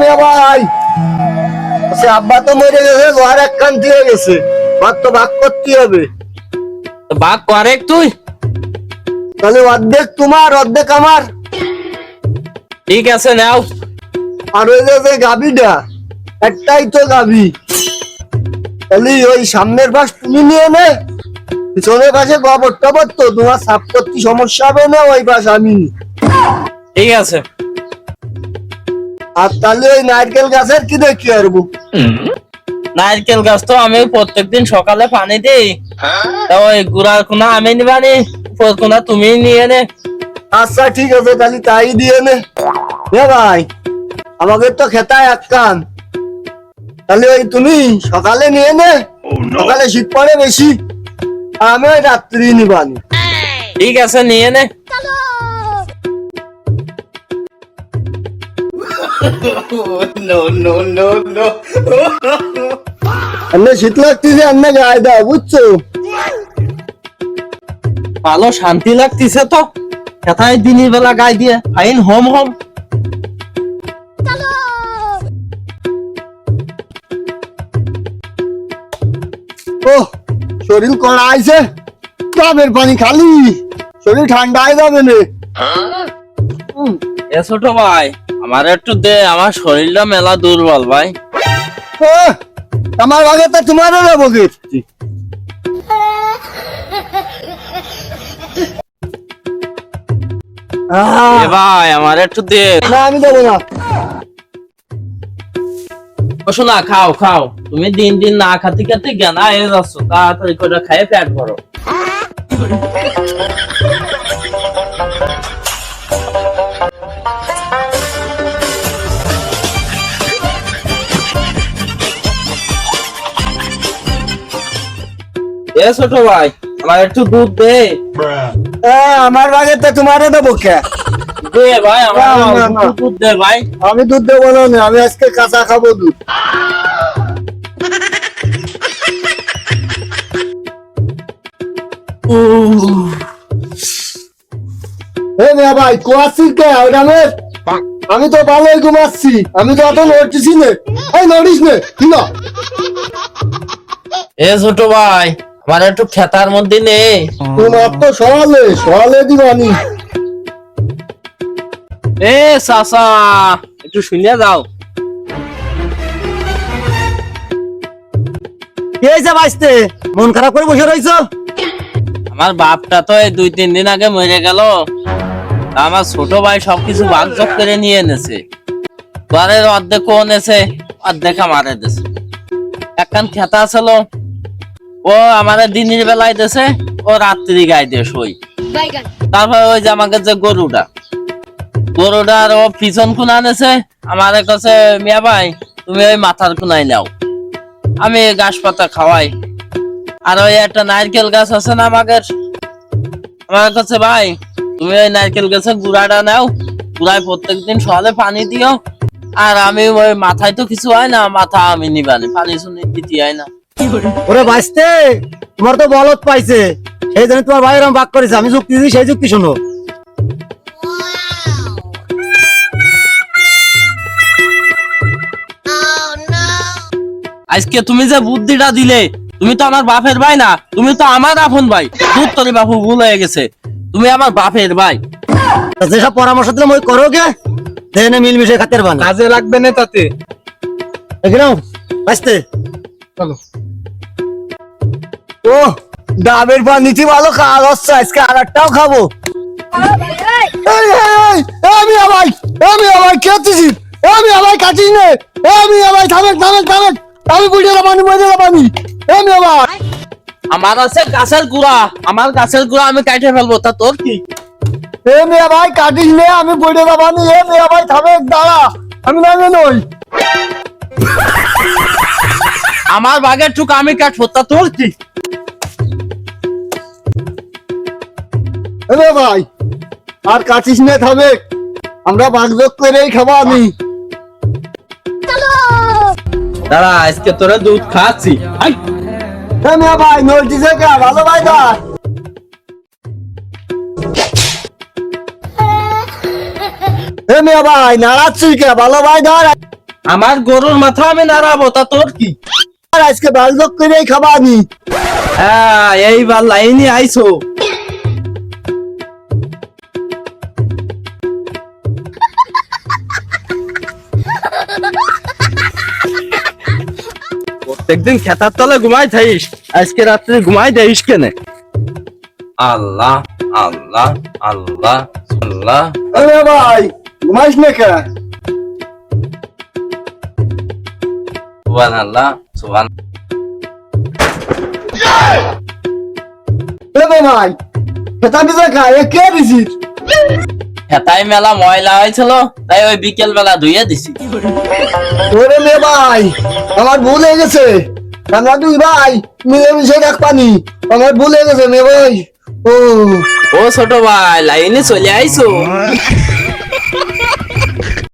মিয়া ভাই, আচ্ছা আব্বা তো মরে গেছে, ঘর একখান দিয়ে গেছে, ভাগ তো ভাগ করতে হবে। ভাগ করে তুই, তাহলে অর্ধেক তোমার অর্ধেক আমার। ঠিক আছে নাও। আর ওই যে গাভীটা, একটাই তো গাভী, তাহলে ওই সামনের পাশ তুমি নিয়ে নে, পিছনের পাশে গোবর টবর তো তোমার সাফ করতে সমস্যা হবে না, ওই পাশ আমি নি। ঠিক আছে। আর তাহলে ওই নারকেল গাছের কি দেখি আসবো? নারকেল গাছ তো আমি প্রত্যেকদিন সকালে পানি দিই, তা ওই গুড়ার কোনা আমি নিবানি, উপর কোনা তুমি নিয়ে নে। আচ্ছা ঠিক আছে, তাহলে তাই দিয়ে নে। ভাই আমাকে তো খেতায় এক কান, তাহলে ওই তুমি সকালে নিয়ে নে, সকালে শীত পড়ে বেশি, আমি ওই রাত্রি নিবানি। ঠিক আছে নিয়ে নে। এমনি শীত লাগতেছে, এমনি গায়ে দাও, বুঝছো? ভালো শান্তি লাগতেছে তো, খেতায় দিনের বেলা গায়ে দিয়ে ফাইন হোম হোম। ও শরীর কড়া আইছে, ডাবের পানি খালি, শরীর ঠান্ডা হয়ে যাবে না। এ ছোট ভাই, আমার একটু দে, আমার শরীরটা মেলা দুর্বল ভাই। আমার ভাগে তো তোমারও দেবো কি? এ ভাই আমার একটু দে। না আমি দেবো না। শোনা, খাও খাও, তুমি দিন দিন না খাতে খাতে জ্ঞান হয়ে যাচ্ছ, তাড়াতাড়ি করে খাইয়ে পেট ভরো। এ ছোট ভাই, আমার একটু দুধ দে। আমার ভাগে তো তোমারও দেবো কে? দে ভাই, আমার না, না। দুধ দে ভাই। আমি দুধ দেবো না, আমি আজকে কাঁচা খাবো দুধ। ভাই কোয়াচ্ছিস কে? আমি তো ভালোই ঘুমাচ্ছি, আমি তো অত নড়তেছি না। এই নড়িস নে কি না? এ ছোট ভাই, আমার একটু খেতার মধ্যে নে। তোমার তো সরালে দিবানি। এ চাচা, একটু শুনিয়া যাও। কে যা বাঁচতে মন খারাপ করে বসে রইছো? আমার বাপটা তো এই 2-3 দিন আগে মরে গেল, তা আমার ছোট ভাই সবকিছু ভাগযোগ করে নিয়ে এনেছে। ঘরের অর্ধেক ও এনেছে, অর্ধেক আমারে দিছে। একখান খেতা ছিল, ও আমারে দিনের বেলায় দিছে, ও রাত্রি গায়ে দিয়ে শোই। তারপর ওই যে আমাকে যে গরুটার ও পিছন কোনা এনেছে, আমারে কাছে মিয়া ভাই তুমি ওই মাথার কোনায় নাও, আমি ঘাস পাতা খাওয়াই। আর ওই একটা নারকেল গাছ আছে না আমাদের, আমার কাছে ভাই তুমি ওই নারকেল গাছের গুড়াটা নাও, গুড়ায় প্রত্যেকদিন সকালে পানি দিও। আর আমি ওই মাথায় তো কিছু হয় না, মাথা আমি নিবানি, পানি শুনি দিতে হয় না। ওরে বাঁচতে তোমার তো বলত পাইছে, সেই জন্য তোমার ভাইয়ের ভাগ করেছে। আমি যুক্তি দিই, সেই যুক্তি শোনো। আজকে তুমি যে বুদ্ধিটা দিলে, তুমি তো আমার বাপের ভাই না, তুমি তো আমার আপন ভাই। দুধ তোর বাপু ভুল হয়ে গেছে, তুমি আমার বাপের ভাই। যেসব পরামর্শ দিলাম ওই করো কে, দেনে মিলমিশে খাতের বানা কাজে লাগবে না তাতে। এখানেও বাঁচতে চলো। ও ডাবের পানিতে ভালো খাওয়া হচ্ছে, আজকে আর একটাও খাবো। আমি আবার খেতেছি, আমি আবার কাটিস নে, আমি আবার থামেক, আমি বুঝে পানি আমি আবার। আমার আছে গাছের গুড়া, আমার গাছের গুড়া আমি কাটে ফেলবো, তা তোর কি? মিয়া ভাই কাটিস নে, আমি বুঝে পানি। মিয়া ভাই থামেক, দাঁড়া, আমি নামে নই। আমার বাগের টুক আমি কাটবো, তা তোর কি? ভাই আর কাটিস নে, থামেক, আমরা ভাগযোগ করেই খাবো। আমি দাঁড়া, আজকে তোরা দুধ খাচ্ছি। মিয়া ভাই নলটিছে কে? ভালো ভাই ধর। মিয়া ভাই নাড়াচ্ছি কে? ভালো ভাই ধর। আমার গরুর মাথা আমি নাড়াবো, তা তোর কি? আর আজকে বালদক করেই খাবা আমি। হ্যাঁ, এইবার লাইনে আইছো। প্রত্যেকদিন খেতার তলে ঘুমাই থাইস, আজকে রাত্রে ঘুমাই দেইস কেনে? আল্লাহ আল্লাহ আল্লাহ আল্লাহ। আরে ভাই ঘুমাইস না কে? সুবহানাল্লাহ সুবহান। ভাই খেতা দিতে খায় কে দিছিস? খেতাই মেলা ময়লা হয়েছিল, তাই ওই বিকেল বেলা ধুইয়ে দিছি। ওরে মে ভাই আমার ভুল হয়ে গেছে, আমরা দুই ভাই মিলেমিশে রাখ পানি, আমার ভুল হয়ে গেছে মে ভাই। ও ও ছোট ভাই, লাইনে চলে আইছো।